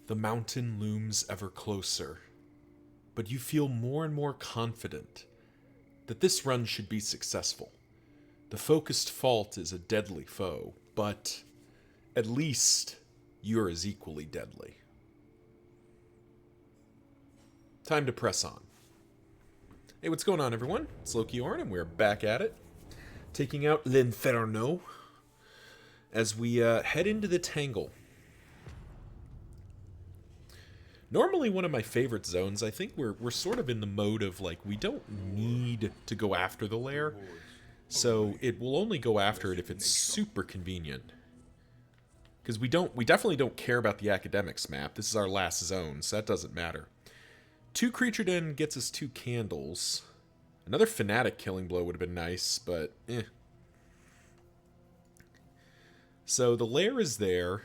The mountain looms ever closer, but you feel more and more confident that this run should be successful. The focused fault is a deadly foe, but at least you're as equally deadly. Time to press on. Hey, what's going on, everyone? It's Loki Orn, and we're back at it, taking out L'Inferno as we head into the Tangle. Normally one of my favorite zones. I think we're sort of in the mode of, like, we don't need to go after the lair, so it will only go after it if it's super convenient. Because we definitely don't care about the academics map. This is our last zone, so that doesn't matter. 2 creature den gets us 2 candles. Another fanatic killing blow would have been nice, but eh. So the lair is there.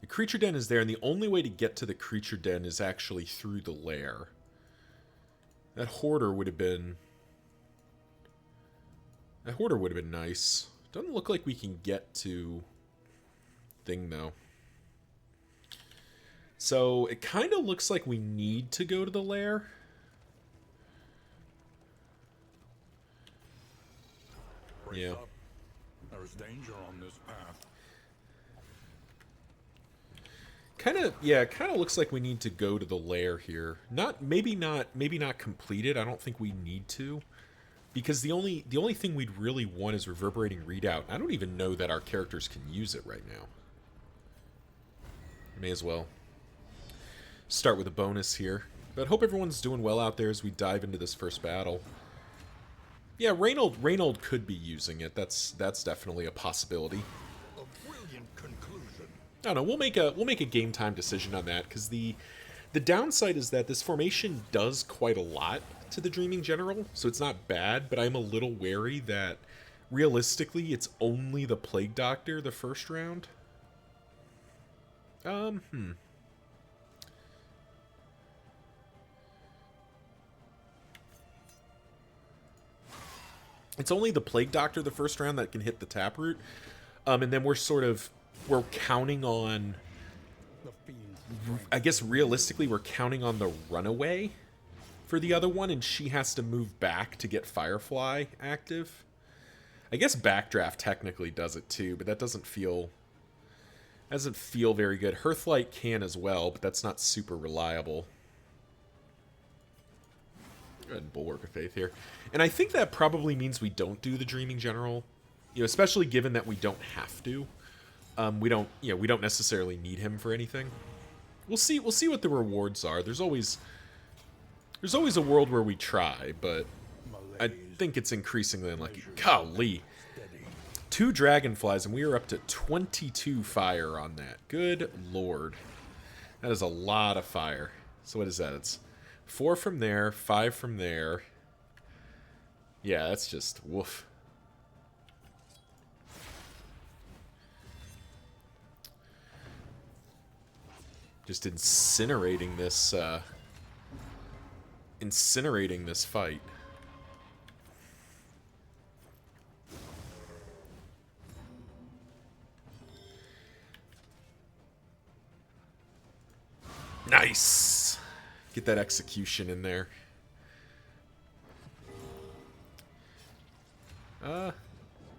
The creature den is there, and the only way to get to the creature den is actually through the lair. That hoarder would have been... That hoarder would have been nice. Doesn't look like we can get to... thing, though. So, it kind of looks like we need to go to the lair. Yeah. There's danger on this path. Kind of looks like we need to go to the lair here. Maybe not completed. I don't think we need to, because the only thing we'd really want is reverberating readout. I don't even know that our characters can use it right now. May as well start with a bonus here. But hope everyone's doing well out there as we dive into this first battle. Yeah, Reynold could be using it. That's definitely a possibility. A brilliant conclusion. I don't know. We'll make a game time decision on that, because the downside is that this formation does quite a lot to the Dreaming General, so it's not bad. But I'm a little wary that realistically, it's only the Plague Doctor the first round. It's only the Plague Doctor the first round that can hit the Taproot. And then we're counting on... I guess realistically we're counting on the Runaway for the other one, and she has to move back to get Firefly active. I guess Backdraft technically does it too, but that doesn't feel very good. Hearthlight can as well, but that's not super reliable. Go ahead and Bulwark of Faith here. And I think that probably means we don't do the Dreaming General, especially given that we don't have to. We don't necessarily need him for anything. We'll see what the rewards are. There's always a world where we try, but I think it's increasingly unlucky. Golly. 2 dragonflies, and we are up to 22 fire on that. Good lord. That is a lot of fire. So what is that? It's 4 from there, 5 from there. Yeah, that's just woof. Just incinerating this fight. Nice. Get that execution in there. Yeah,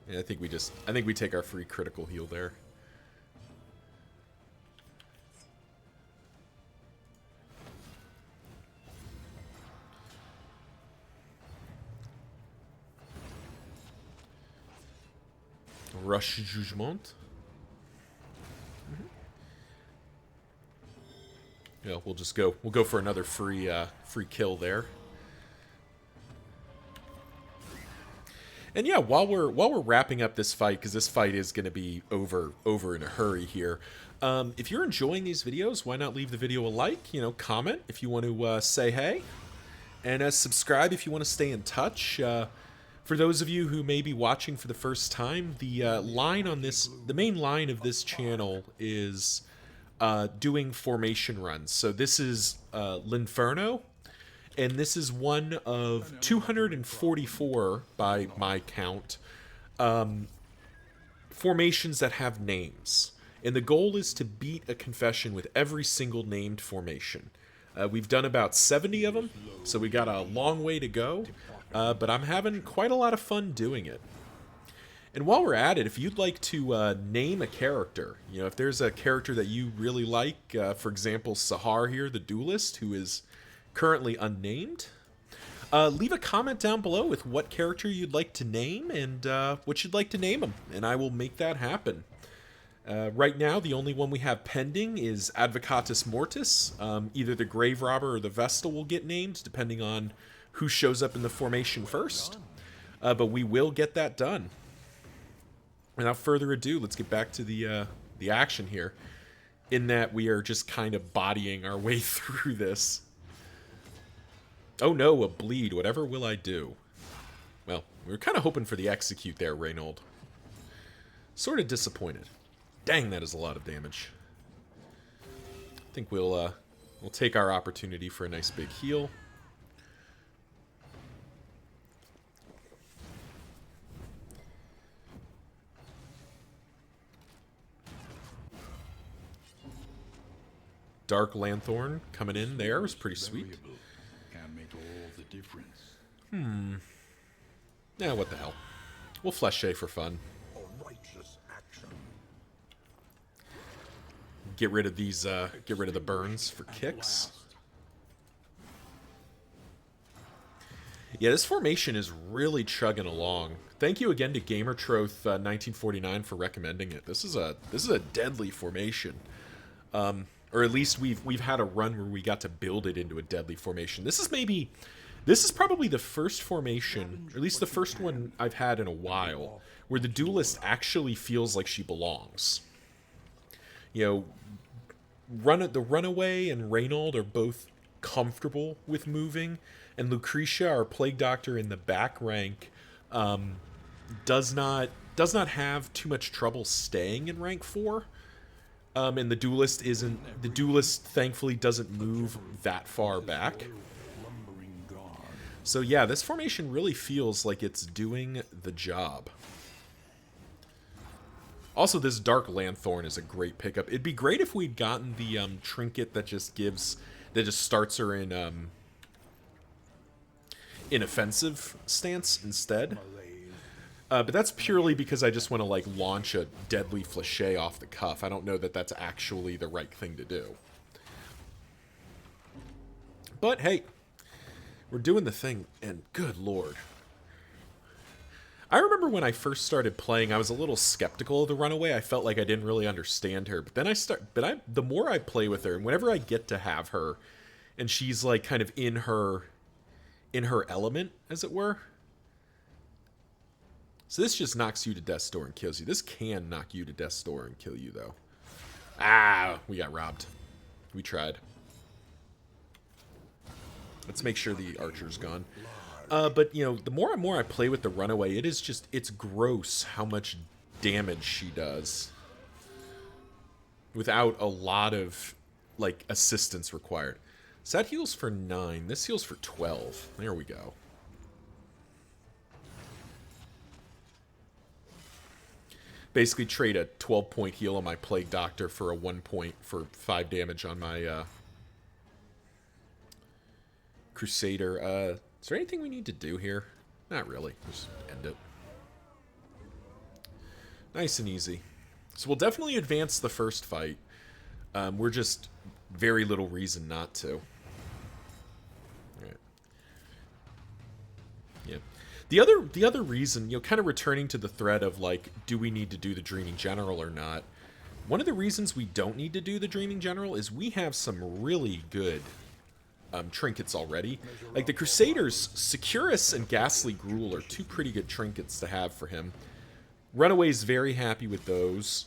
I think we take our free critical heal there. Rush Jugement. Yeah, we'll go for another free kill there. And yeah, while we're wrapping up this fight, because this fight is going to be over in a hurry here. If you're enjoying these videos, why not leave the video a like? Comment if you want to say hey, and subscribe if you want to stay in touch. For those of you who may be watching for the first time, the main line of this channel is doing formation runs. So this is L'Inferno, and this is one of 244 by my count formations that have names. And the goal is to beat a confession with every single named formation. We've done about 70 of them, so we got a long way to go, but I'm having quite a lot of fun doing it. And while we're at it, if you'd like to name a character, if there's a character that you really like, for example, Sahar here, the duelist, who is currently unnamed, leave a comment down below with what character you'd like to name and what you'd like to name them, and I will make that happen. Right now, the only one we have pending is Advocatus Mortis. Either the Grave Robber or the Vestal will get named, depending on who shows up in the formation first. But we will get that done. Without further ado, let's get back to the action here, in that we are just kind of bodying our way through this. Oh no, a bleed. Whatever will I do? Well, we were kind of hoping for the execute there, Reynold. Sort of disappointed. Dang, that is a lot of damage. I think we'll take our opportunity for a nice big heal. Dark Lanthorn coming in there is pretty sweet. Can make all the difference. Yeah, what the hell. We'll Flesh for fun. A righteous action. Get rid of these, get rid of the burns for kicks. Yeah, this formation is really chugging along. Thank you again to GamerTroth 1949 for recommending it. This is a deadly formation. Or at least we've had a run where we got to build it into a deadly formation. This is probably the first formation, or at least the first one I've had in a while, where the duelist actually feels like she belongs. The Runaway and Reynold are both comfortable with moving, and Lucretia, our Plague Doctor in the back rank, does not have too much trouble staying in rank 4. And the duelist thankfully doesn't move that far back. So yeah, this formation really feels like it's doing the job. Also, this Dark Lanthorn is a great pickup. It'd be great if we'd gotten the trinket that just starts her in offensive stance instead. But that's purely because I just want to launch a deadly Fléché off the cuff. I don't know that that's actually the right thing to do. But hey, we're doing the thing, and good lord. I remember when I first started playing, I was a little skeptical of the Runaway. I felt like I didn't really understand her. But then the more I play with her, and whenever I get to have her, and she's kind of in her element, as it were. So this just knocks you to Death's Door and kills you. This can knock you to Death's Door and kill you, though. Ah, we got robbed. We tried. Let's make sure the archer's gone. But, the more and more I play with the Runaway, it's gross how much damage she does. Without a lot of, assistance required. So that heals for 9. This heals for 12. There we go. Basically trade a 12-point heal on my Plague Doctor for a 1 point for 5 damage on my Crusader. Is there anything we need to do here? Not really. Just end it. Nice and easy. So we'll definitely advance the first fight. We're just very little reason not to. Alright. Yeah. The other reason, kind of returning to the thread of, do we need to do the Dreaming General or not? One of the reasons we don't need to do the Dreaming General is we have some really good trinkets already. The Crusaders, Securus and Ghastly Gruel are 2 pretty good trinkets to have for him. Runaway's very happy with those.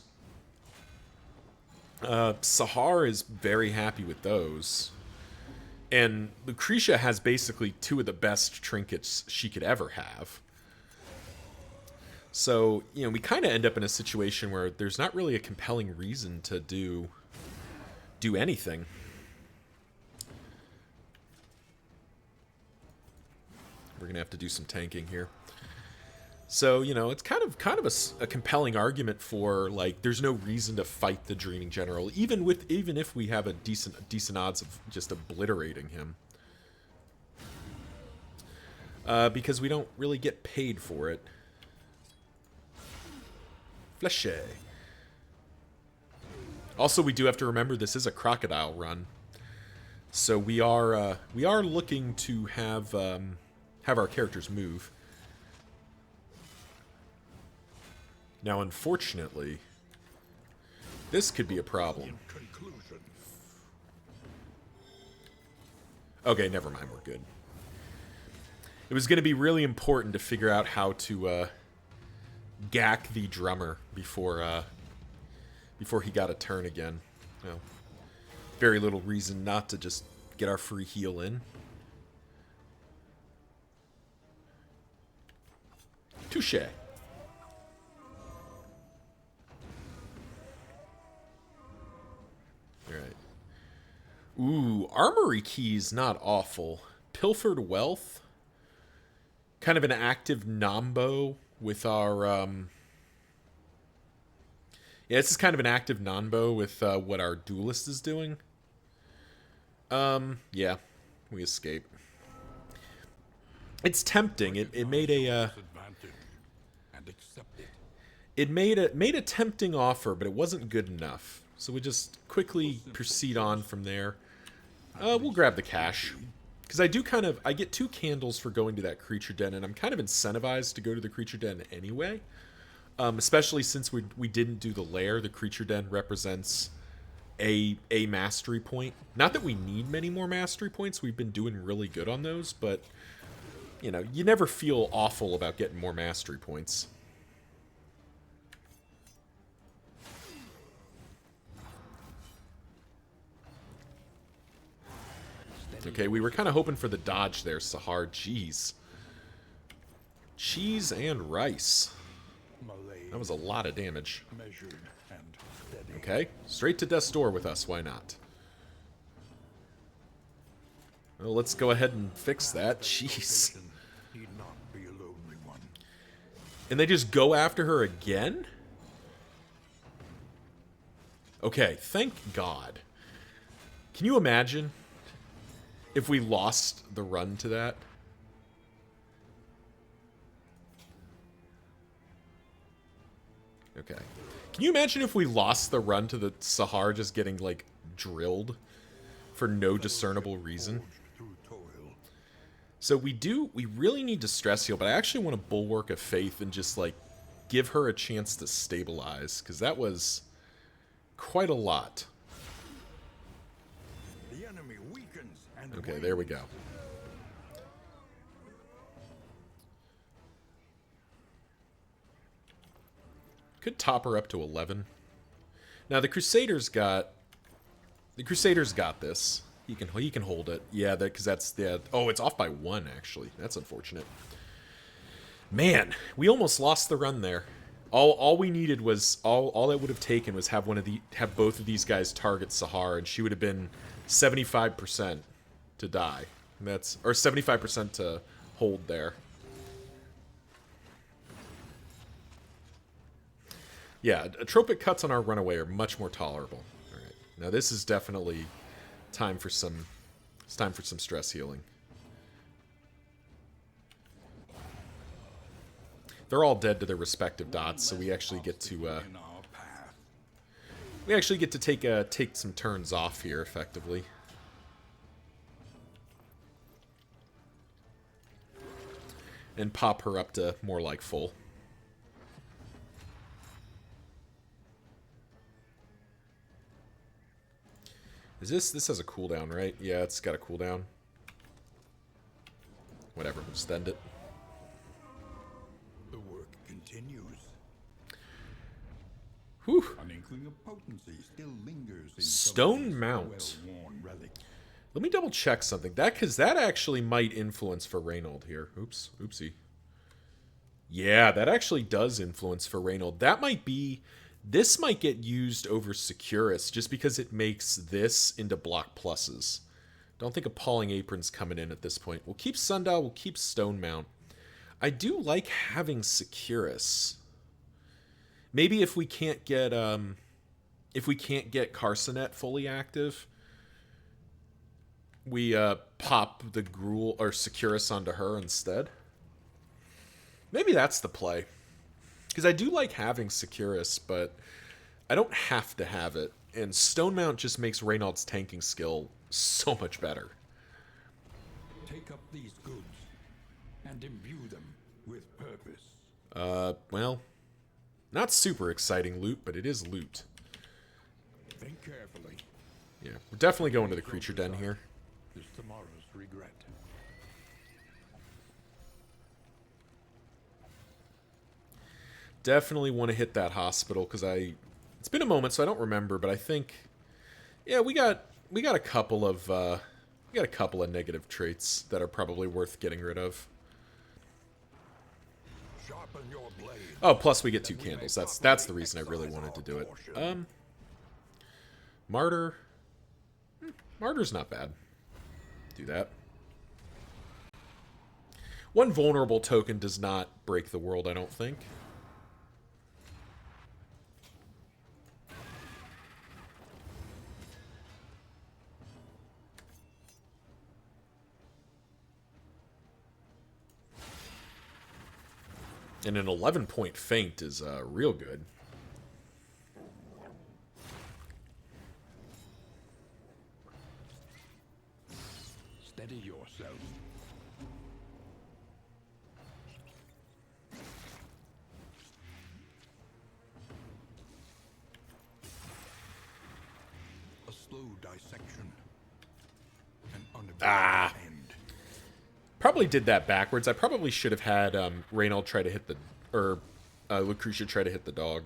Sahar is very happy with those. And Lucretia has basically 2 of the best trinkets she could ever have. So, we kind of end up in a situation where there's not really a compelling reason to do anything. We're going to have to do some tanking here. So, you know, it's kind of a compelling argument for like there's no reason to fight the Dreaming General, even if we have a decent odds of just obliterating him. Because we don't really get paid for it. Fleshy. Also, we do have to remember this is a crocodile run, so we are looking to have our characters move. Now, unfortunately, this could be a problem. Okay, never mind, we're good. It was going to be really important to figure out how to gack the drummer before he got a turn again. Well, very little reason not to just get our free heal in. Touche. Alright. Ooh, armory keys not awful. Pilfered wealth. Kind of an active Nambo with our yeah, this is kind of an active Nambo with what our duelist is doing. Yeah, we escape. It's tempting. It made a it made a tempting offer, but it wasn't good enough. So we just quickly proceed on from there. We'll grab the cash. Because I get 2 candles for going to that creature den, and I'm kind of incentivized to go to the creature den anyway. Especially since we didn't do the lair. The creature den represents a mastery point. Not that we need many more mastery points. We've been doing really good on those, but, you know, you never feel awful about getting more mastery points. Okay, we were kind of hoping for the dodge there, Sahar. Jeez. Cheese and rice. That was a lot of damage. Okay, straight to death's door with us. Why not? Well, let's go ahead and fix that. Jeez. And they just go after her again? Okay, thank God. Can you imagine if we lost the run to that? Okay. Can you imagine if we lost the run to the Sahar just getting, like, drilled for no discernible reason? So we really need to stress heal, but I actually want a Bulwark of Faith and just, like, give her a chance to stabilize, because that was quite a lot. Okay, there we go. Could top her up to 11. Now the Crusaders got this. He can hold it. Yeah, because that's oh, it's off by 1 actually. That's unfortunate. Man, we almost lost the run there. All we needed was all that would have taken was have both of these guys target Sahar, and she would have been 75% to die. Or 75% to hold there. Yeah, atropic cuts on our runaway are much more tolerable. All right, now this is definitely time for some. It's time for some stress healing. They're all dead to their respective dots, so we actually get to take some turns off here effectively. And pop her up to more like full. This has a cooldown, right? Yeah, it's got a cooldown. Whatever, we'll just end it. The work continues. Whew. An inkling of potency still lingers in Stone Mount. well-worn relic. Let me double check something. Because that actually might influence for Reynold here. Oops. Oopsie. Yeah, that actually does influence for Reynold. That might be... This might get used over Securus just because it makes this into block pluses. Don't think Appalling Apron's coming in at this point. We'll keep Sundial, we'll keep Stone Mount. I do like having Securus. Maybe if we can't get Carsonet fully active, we pop the Gruul or Securus onto her instead. Maybe that's the play. Because I do like having Securus, but I don't have to have it. And Stone Mount just makes Reynald's tanking skill so much better. Take up these goods and imbue them with purpose. Well, not super exciting loot, but it is loot. Think carefully. Yeah, we're definitely going to the creature den here. Is tomorrow's regret. Definitely want to hit that hospital because it's been a moment, so I don't remember, but I think, yeah, we got a couple of negative traits that are probably worth getting rid of. Sharpen your blade. Oh, plus we get 2 candles. That's the reason I really wanted to do it. Martyr. Martyr's not bad. Do that. 1 vulnerable token does not break the world, I don't think. And an 11-point feint is real good. Steady yourself. A slow dissection. An unabashed end. Probably did that backwards. I probably should have had Reynald try to hit the... Or Lucretia try to hit the dog.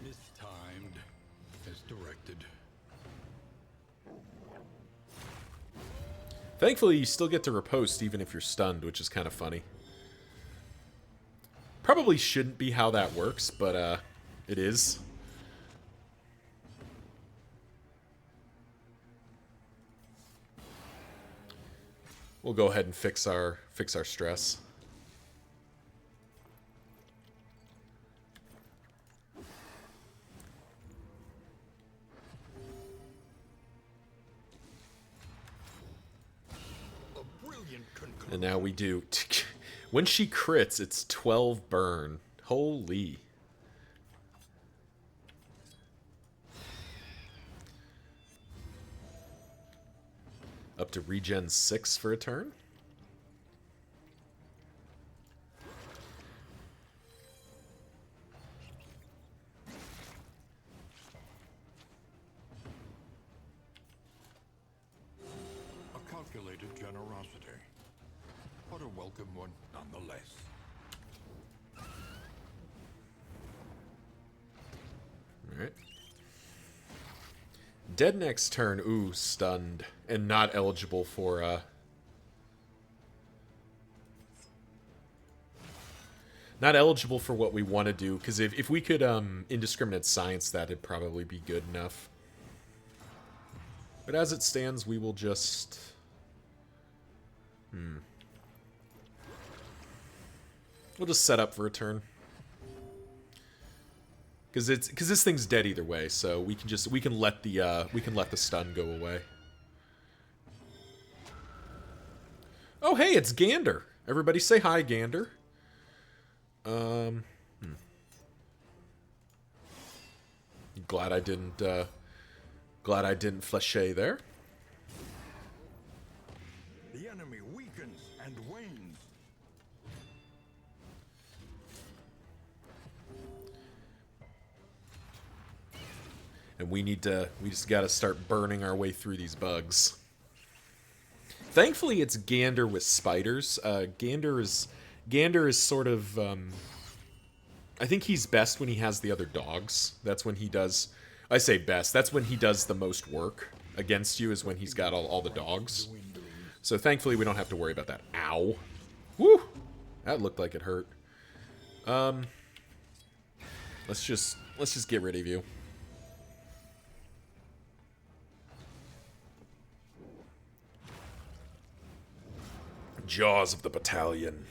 Mistimed as directed. Thankfully, you still get to riposte even if you're stunned, which is kind of funny. Probably shouldn't be how that works, but it is. We'll go ahead and fix our stress. A brilliant conclusion. And now we do. When she crits, it's 12 burn. Holy. Up to regen 6 for a turn. A calculated generosity, but a welcome one nonetheless. Alright. Dead next turn. Ooh, stunned. And not eligible for, Not eligible for what we want to do, because if we could, Indiscriminate Science, that'd probably be good enough. But as it stands, we will just... We'll just set up for a turn. Because this thing's dead either way, so we can let the stun go away. Oh hey, it's Gander. Everybody say hi, Gander. Glad I didn't flashe there. The enemy weakens and wanes. And we just gotta start burning our way through these bugs. Thankfully, it's Gander with spiders. Gander is sort of, I think he's best when he has the other dogs. That's when he does, I say best, that's when he does the most work against you, is when he's got all the dogs. So thankfully, we don't have to worry about that. Ow. Woo! That looked like it hurt. Let's just get rid of you. Jaws of the Battalion.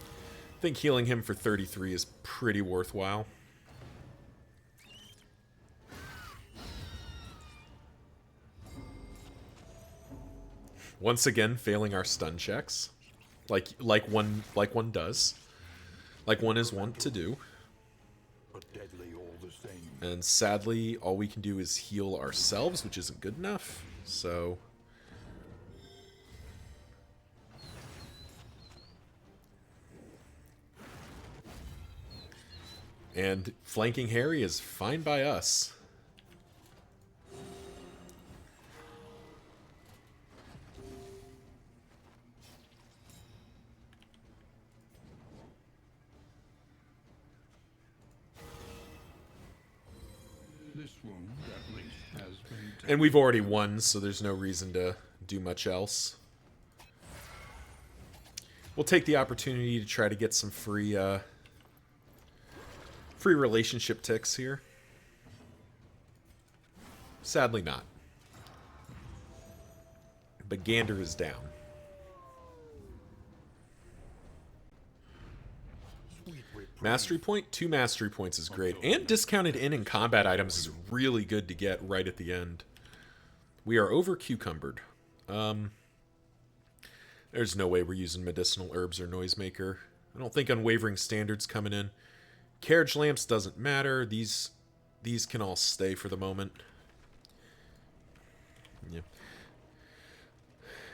I think healing him for 33 is pretty worthwhile. Once again, failing our stun checks, like one does, like one is wont to do. But deadly all the same. And sadly, all we can do is heal ourselves, which isn't good enough. So, and flanking Harry is fine by us. This wound, at least, has been And we've already won, so there's no reason to do much else. We'll take the opportunity to try to get some free relationship ticks here. Sadly not. But Gander is down. Mastery point? 2 mastery points is great. And discounted in combat items is really good to get right at the end. We are over cucumbered. There's no way we're using medicinal herbs or noisemaker. I don't think unwavering standards coming in. Carriage lamps doesn't matter. These can all stay for the moment. Yeah.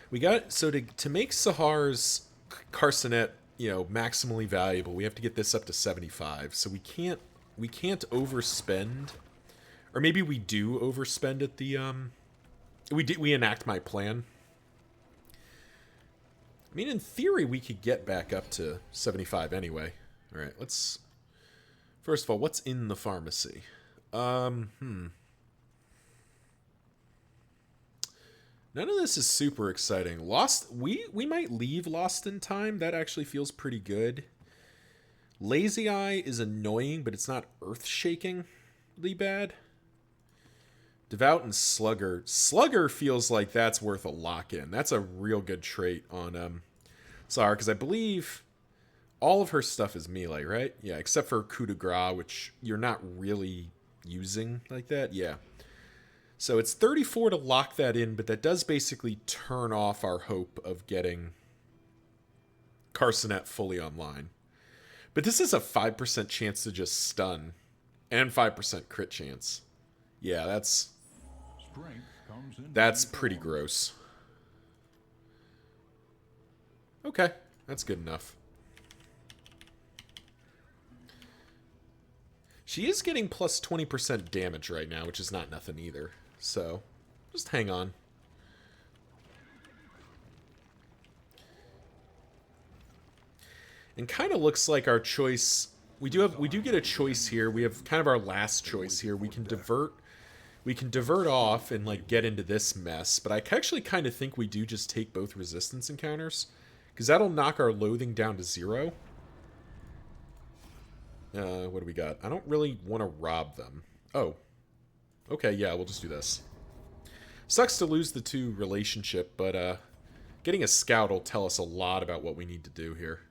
We got, so to make Sahar's Carcinet, you know, maximally valuable, we have to get this up to 75. So we can't overspend, or maybe we do overspend at the we enact my plan. I mean, in theory, we could get back up to 75 anyway. All right, let's first of all, what's in the pharmacy? None of this is super exciting. Lost, we might leave Lost in Time. That actually feels pretty good. Lazy Eye is annoying, but it's not earth-shakingly bad. Devout and Slugger. Slugger feels like that's worth a lock-in. That's a real good trait on Sahar, because I believe all of her stuff is melee, right? Yeah, except for coup de grace, which you're not really using like that. Yeah. So it's 34 to lock that in, but that does basically turn off our hope of getting Carcinet fully online. But this is a 5% chance to just stun, and 5% crit chance. Yeah, that's pretty gross. Okay, that's good enough. She is getting plus 20% damage right now, which is not nothing either. So, just hang on. And kind of looks like our choice. We do get a choice here. We have kind of our last choice here. We can divert off and like get into this mess. But I actually kind of think we do just take both resistance encounters, because that'll knock our loathing down to 0. What do we got? I don't really want to rob them. Oh. Okay, yeah, we'll just do this. Sucks to lose the 2 relationship, but getting a scout will tell us a lot about what we need to do here.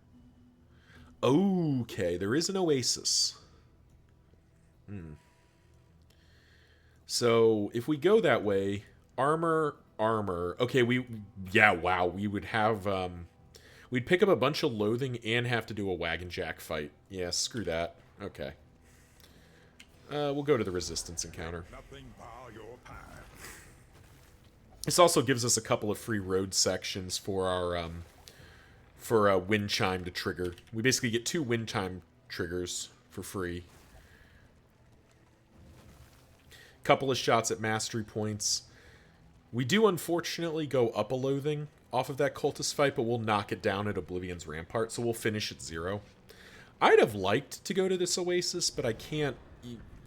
Okay, there is an oasis. So, if we go that way, armor. Okay, wow, we would have, we'd pick up a bunch of loathing and have to do a wagon jack fight. Yeah, screw that. Okay. We'll go to the resistance encounter. This also gives us a couple of free road sections for our wind chime to trigger. We basically get 2 wind chime triggers for free. Couple of shots at mastery points. We do unfortunately go up a loathing off of that cultist fight, but we'll knock it down at Oblivion's Rampart, so we'll finish at 0. I'd have liked to go to this oasis, but I can't.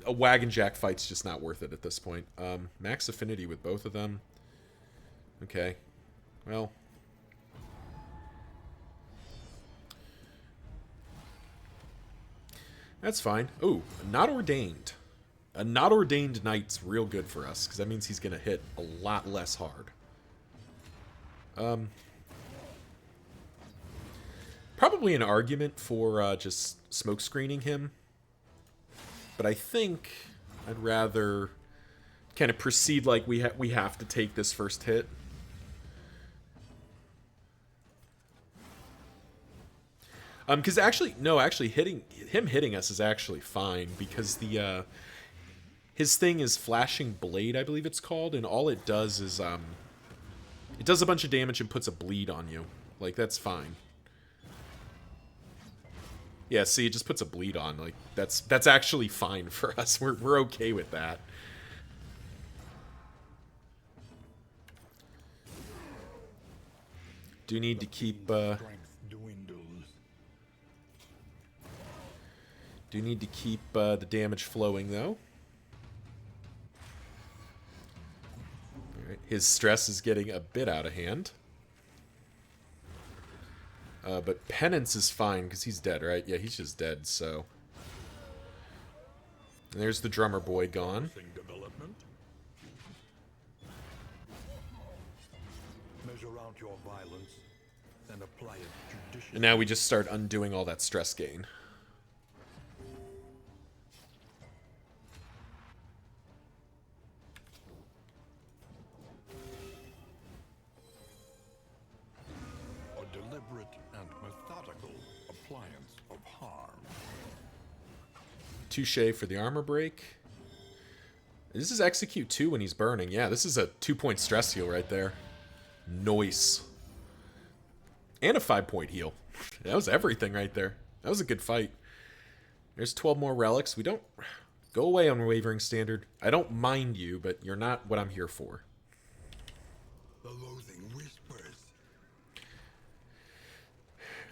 A wagon jack fight's just not worth it at this point. Max affinity with both of them. Okay. Well. That's fine. Ooh, not ordained. A not ordained knight's real good for us, because that means he's going to hit a lot less hard. Probably an argument for just smoke screening him. But I think I'd rather kind of proceed like we have to take this first hit. Because actually hitting us is actually fine, because the his thing is Flashing Blade, I believe it's called, and all it does is it does a bunch of damage and puts a bleed on you. Like, that's fine. Yeah, see, it just puts a bleed on. Like, that's actually fine for us. We're okay with that. Do need to keep do need to keep the damage flowing, though. Alright, his stress is getting a bit out of hand. But Penance is fine, because he's dead, right? Yeah, he's just dead, so... And there's the drummer boy gone. Measure out your violence and apply it judiciously. And now we just start undoing all that stress gain. A deliberate and methodical appliance of harm. Touche for the armor break. This is execute 2 when he's burning. Yeah, this is a 2-point stress heal right there. Nice. And a 5-point heal. That was everything right there. That was a good fight. There's 12 more relics. We don't... Go away, Unwavering Standard. I don't mind you, but you're not what I'm here for. The loathing whispers.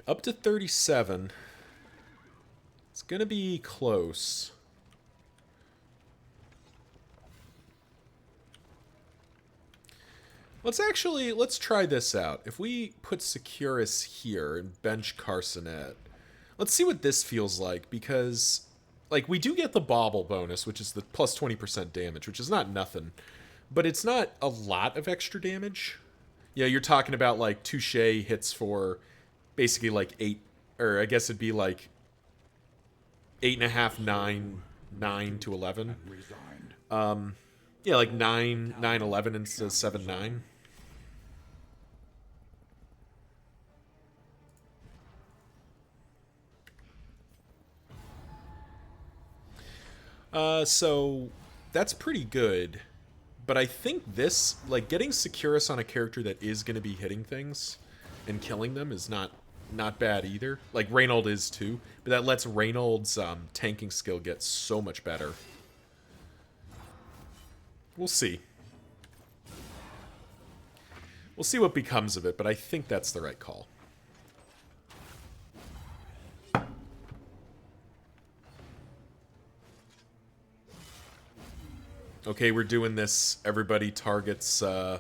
Up to 37. It's gonna be close. Let's try this out. If we put Securus here and bench Carsonet, let's see what this feels like, because, like, we do get the Bauble bonus, which is the plus 20% damage, which is not nothing, but it's not a lot of extra damage. Yeah, you're talking about, like, Touche hits for basically, like, 8, or I guess it'd be, like, 8.5, 9 to 11. Yeah, like 9, 11 instead of 7, 9. So that's pretty good, but I think this, like, getting Securus on a character that is going to be hitting things and killing them is not bad either. Like, Reynold is too, but that lets Reynold's tanking skill get so much better. We'll see. We'll see what becomes of it, but I think that's the right call. Okay, we're doing this. Everybody targets the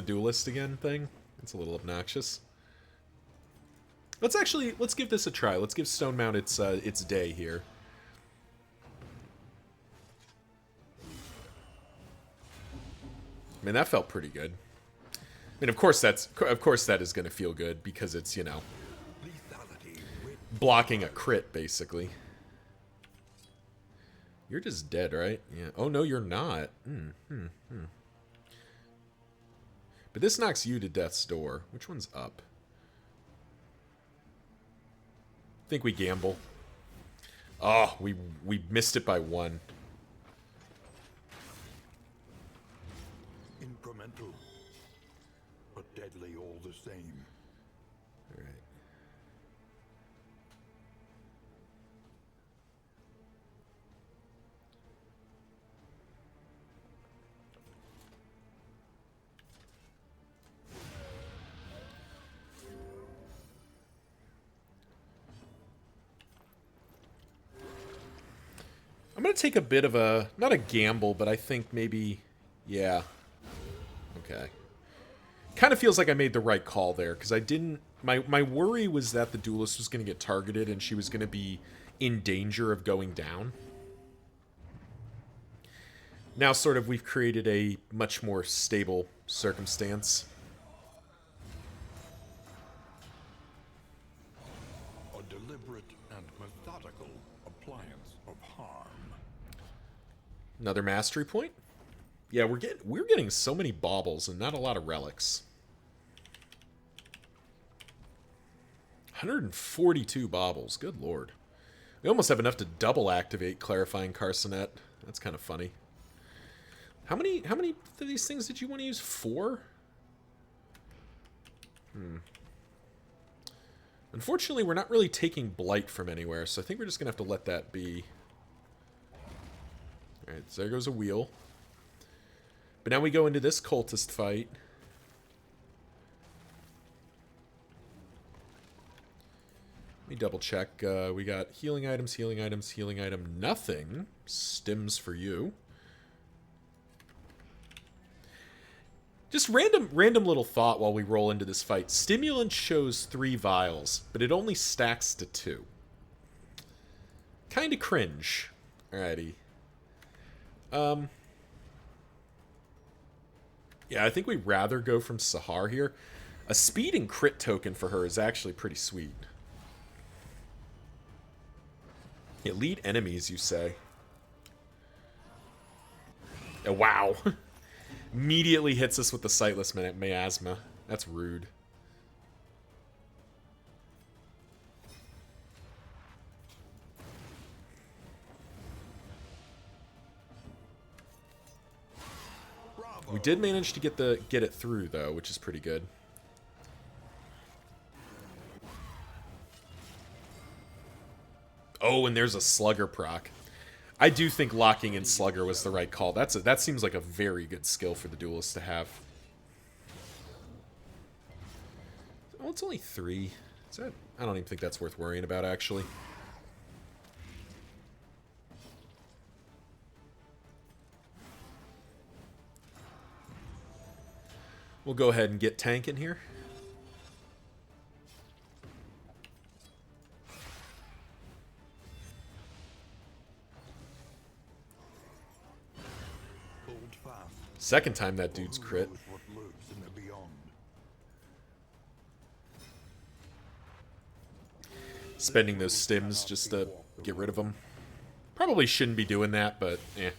duelist again thing. It's a little obnoxious. Let's give this a try. Let's give Stonemount its day here. I mean, that felt pretty good. I mean, of course that is going to feel good, because it's, you know, blocking a crit, basically. You're just dead, right? Yeah. Oh, no, you're not. But this knocks you to death's door. Which one's up? I think we gamble. Oh, we missed it by 1. Incremental, but deadly all the same. All right. I'm going to take a bit of a, not a gamble, but I think maybe, yeah. Okay. Kind of feels like I made the right call there, because I didn't, my worry was that the duelist was going to get targeted and she was going to be in danger of going down. Now, sort of, we've created a much more stable circumstance. A deliberate and methodical appliance of harm. Another mastery point. Yeah, we're getting so many baubles and not a lot of relics. 142 baubles. Good lord. We almost have enough to double activate Clarifying Carcinet. That's kind of funny. How many of these things did you want to use? 4? Unfortunately, we're not really taking Blight from anywhere, so I think we're just going to have to let that be. Alright, so there goes a wheel. But now we go into this cultist fight. Let me double check. We got healing items, healing items, healing item, nothing. Stims for you. Just random little thought while we roll into this fight. Stimulant shows 3 vials, but it only stacks to 2. Kinda cringe. Alrighty. Yeah, I think we'd rather go from Sahar here. A speed and crit token for her is actually pretty sweet. Elite enemies, you say? Oh, wow. Immediately hits us with the Sightless Miasma. That's rude. We did manage to get it through though, which is pretty good. Oh, and there's a Slugger proc. I do think locking in Slugger was the right call. That seems like a very good skill for the duelist to have. Oh, it's only 3. Is that? I don't even think that's worth worrying about, actually. We'll go ahead and get tank in here. Second time that dude's crit. Spending those stims just to get rid of them. Probably shouldn't be doing that, but eh.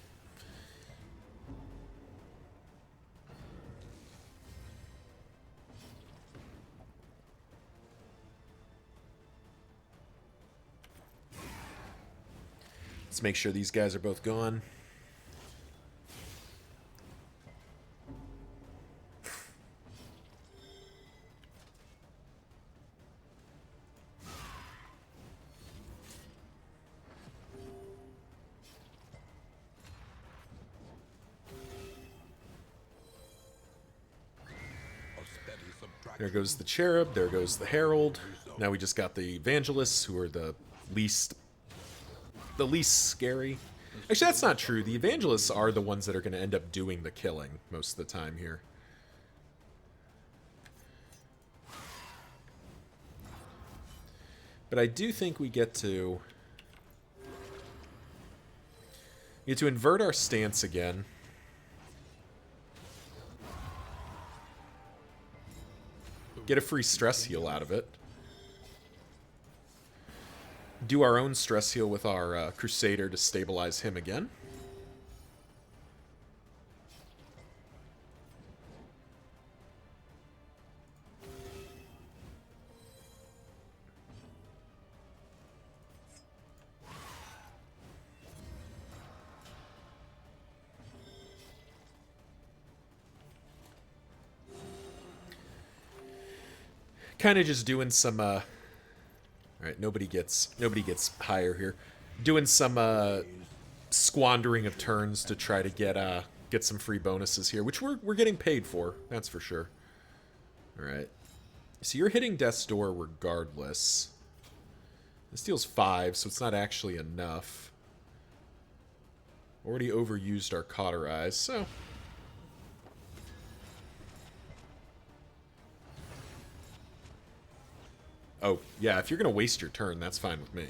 Let's make sure these guys are both gone. There goes the Cherub, there goes the Herald. Now we just got the Evangelists, who are the least scary. Actually, that's not true. The Evangelists are the ones that are going to end up doing the killing most of the time here. But I do think we get to invert our stance again. Get a free stress heal out of it. Do our own stress heal with our Crusader to stabilize him again. Kind of just doing some all right, nobody gets higher here. Doing some squandering of turns to try to get some free bonuses here, which we're getting paid for, that's for sure. All right. So you're hitting Death's Door regardless. This deals 5, so it's not actually enough. Already overused our Cauterize, so oh, yeah, if you're going to waste your turn, that's fine with me.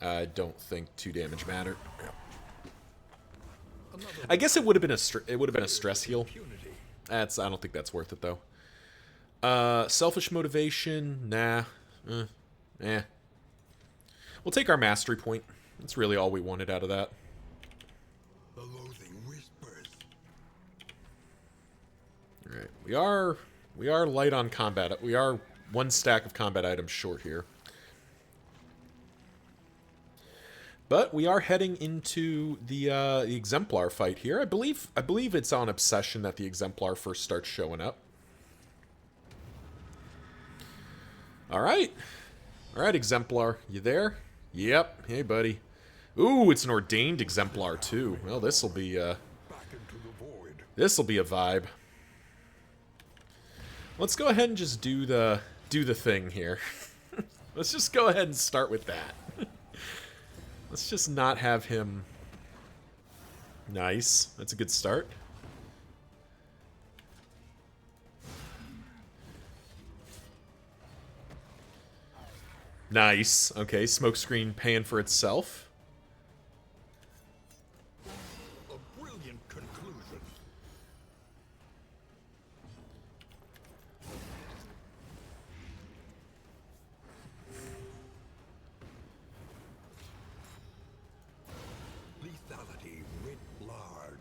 I don't think 2 damage mattered. I guess it would have been a stress heal. I don't think that's worth it though. Selfish motivation, nah. Eh. We'll take our mastery point. That's really all we wanted out of that. The loathing whispers. All right, we are light on combat. We are 1 stack of combat items short here. But we are heading into the Exemplar fight here. I believe it's on Obsession that the Exemplar first starts showing up. All right, Exemplar, you there? Yep. Hey, buddy. Ooh, it's an ordained Exemplar too. Well, this'll be a vibe. Let's go ahead and just do the thing here. Let's just go ahead and start with that. Let's just not have him... Nice. That's a good start. Nice. Okay, smokescreen paying for itself. A brilliant conclusion. Lethality writ large.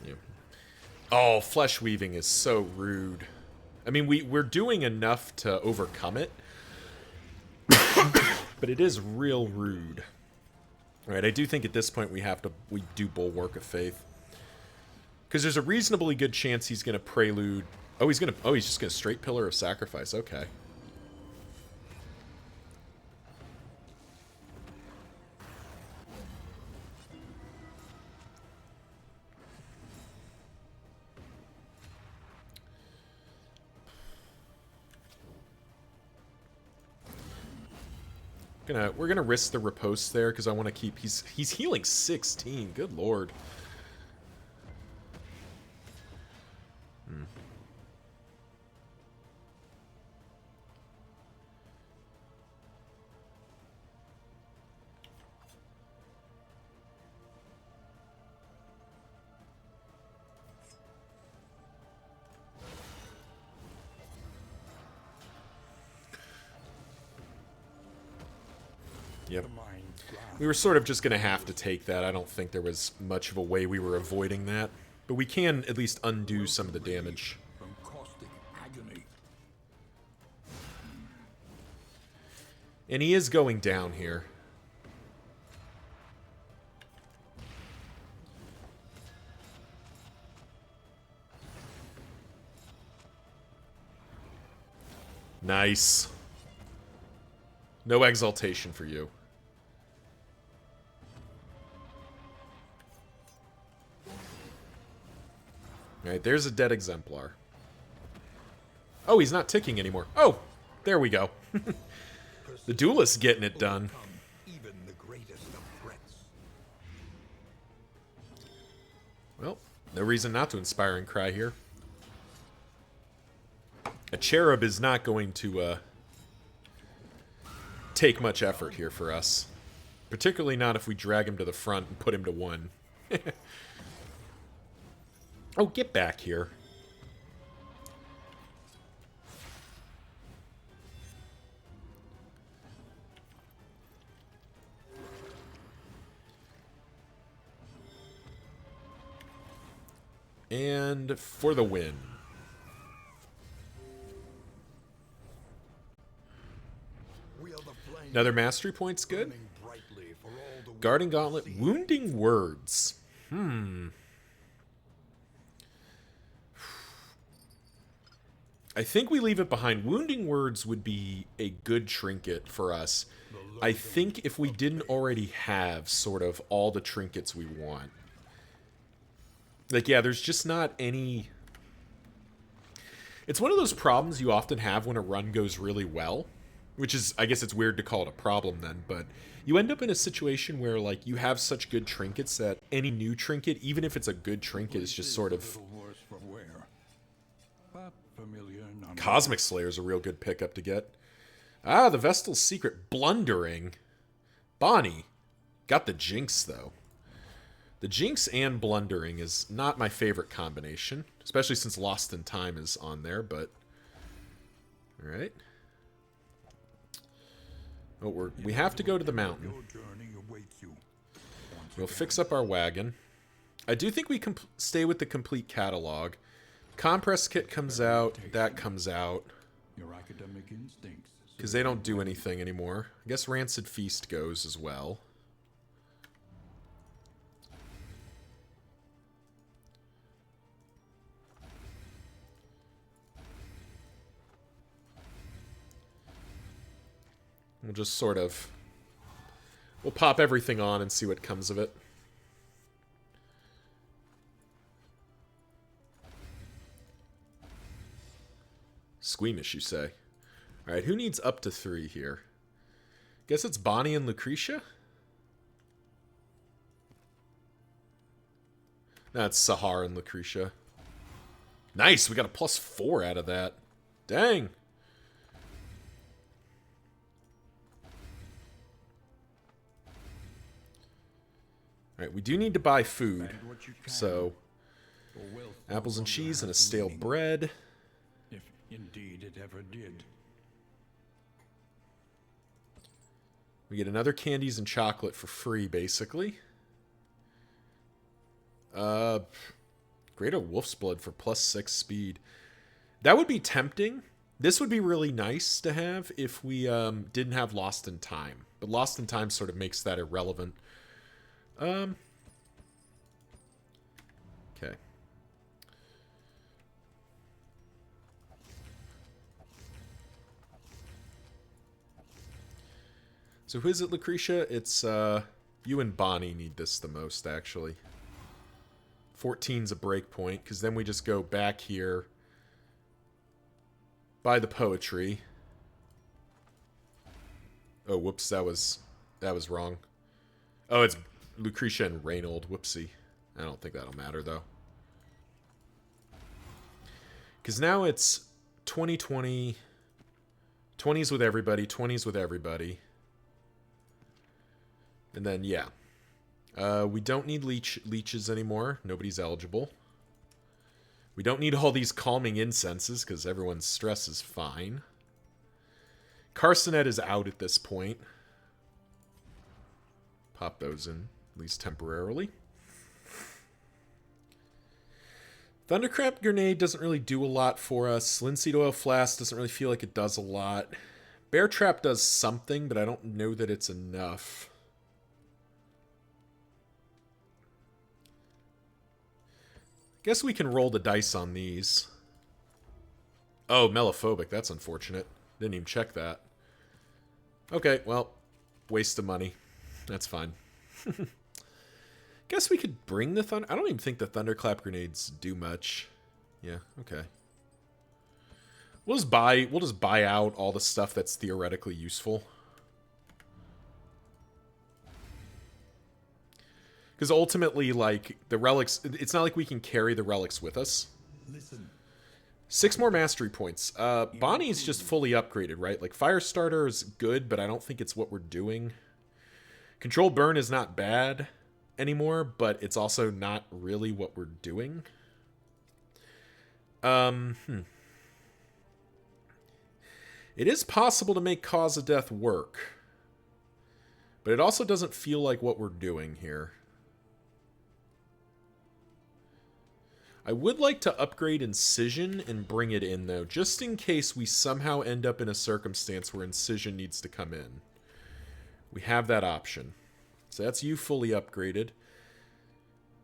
Yeah. Oh, flesh weaving is so rude. I mean, we're doing enough to overcome it, but it is real rude. All right, I do think at this point we do Bulwark of Faith, because there's a reasonably good chance he's gonna prelude. Oh, he's just gonna straight Pillar of Sacrifice. Okay. We're gonna risk the riposte there because I want to keep. He's healing 16. Good lord. Yep. We were sort of just going to have to take that. I don't think there was much of a way we were avoiding that. But we can at least undo some of the damage. From caustic agony. And he is going down here. Nice. No exaltation for you. Alright, there's a dead Exemplar. Oh, he's not ticking anymore. Oh, there we go. The duelist's getting it done. Even the greatest of threats. Well, no reason not to Inspiring Cry here. A cherub is not going to take much effort here for us. Particularly not if we drag him to the front and put him to 1. Oh, get back here. And for the win. Another mastery point's good. Guarding Gauntlet, Wounding Words. I think we leave it behind. Wounding Words would be a good trinket for us. I think if we didn't already have sort of all the trinkets we want. Like, yeah, there's just not any... It's one of those problems you often have when a run goes really well. Which is, I guess it's weird to call it a problem then, but you end up in a situation where, like, you have such good trinkets that any new trinket, even if it's a good trinket, is just sort of... Cosmic Slayer is a real good pickup to get. Ah, the Vestal's Secret. Blundering. Bonnie. Got the Jinx, though. The Jinx and Blundering is not my favorite combination, especially since Lost in Time is on there, but... Alright. Oh, we have to go to the mountain. We'll fix up our wagon. I do think we can stay with the complete catalog. Compress Kit comes out, that comes out. Because they don't do anything anymore. I guess Rancid Feast goes as well. We'll just sort of... We'll pop everything on and see what comes of it. Squeamish, you say? Alright, who needs up to 3 here? Guess it's Bonnie and Lucretia? That's Sahar and Lucretia. Nice, we got a +4 out of that. Dang. Alright, we do need to buy food. So, apples and cheese and a stale bread. If indeed it ever did. We get another candies and chocolate for free, basically. Greater Wolf's Blood for +6 speed. That would be tempting. This would be really nice to have if we didn't have Lost in Time. But Lost in Time sort of makes that irrelevant. Okay. So who is it, Lucretia? It's, you and Bonnie need this the most, actually. 14's a break point, because then we just go back here, buy the poetry. Oh, whoops, that was wrong. Oh, it's Lucretia and Reynold. Whoopsie. I don't think that'll matter, though. Because now it's 2020. 20s with everybody. 20s with everybody. And then, yeah. We don't need leeches anymore. Nobody's eligible. We don't need all these calming incenses, because everyone's stress is fine. Carsonet is out at this point. Pop those in, at least temporarily. Thundercrap Grenade doesn't really do a lot for us. Linseed Oil Flask doesn't really feel like it does a lot. Bear Trap does something, but I don't know that it's enough. Guess we can roll the dice on these. Oh, Mellophobic. That's unfortunate. Didn't even check that. Okay, well, waste of money. That's fine. Guess we could bring the Thunder... I don't even think the Thunderclap Grenades do much. Yeah, okay. We'll just buy out all the stuff that's theoretically useful. Because ultimately, like, the relics... It's not like we can carry the relics with us. Listen. 6 more mastery points. Bonnie's just fully upgraded, right? Like, Firestarter is good, but I don't think it's what we're doing. Control Burn is not bad anymore, but it's also not really what we're doing. It is possible to make Cause of Death work, but it also doesn't feel like what we're doing here. I would like to upgrade Incision and bring it in, though, just in case we somehow end up in a circumstance where Incision needs to come in. We have that option. So that's you fully upgraded.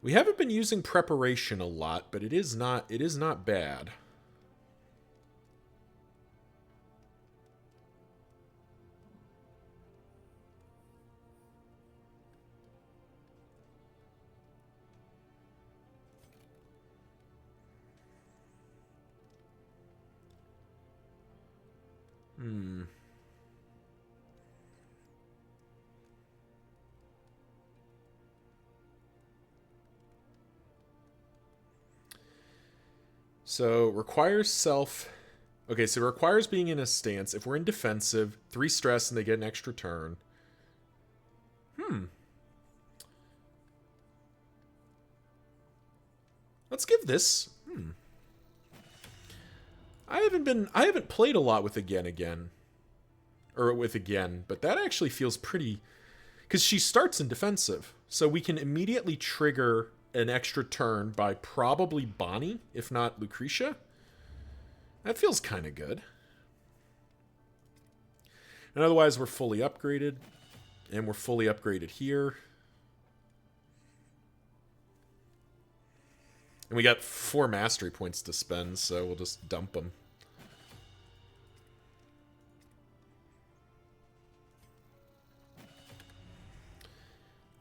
We haven't been using Preparation a lot, but it is not bad. So, requires self... Okay, so it requires being in a stance. If we're in defensive, 3 stress and they get an extra turn. Let's give this. I haven't played a lot with again. Or with again, but that actually feels pretty, because she starts in defensive. So we can immediately trigger an extra turn by probably Bonnie, if not Lucretia. That feels kind of good. And otherwise, we're fully upgraded. And we're fully upgraded here. And we got 4 mastery points to spend, so we'll just dump them.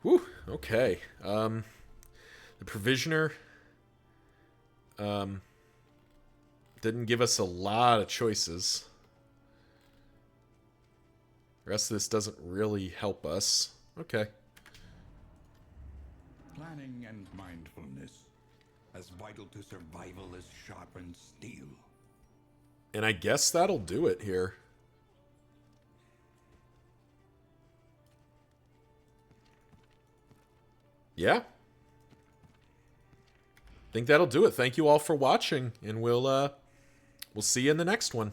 Whew, okay. The Provisioner didn't give us a lot of choices. The rest of this doesn't really help us. Okay. Planning and mindfulness, as vital to survival as sharpened steel. And I guess that'll do it here. Yeah. Think that'll do it. Thank you all for watching, and we'll see you in the next one.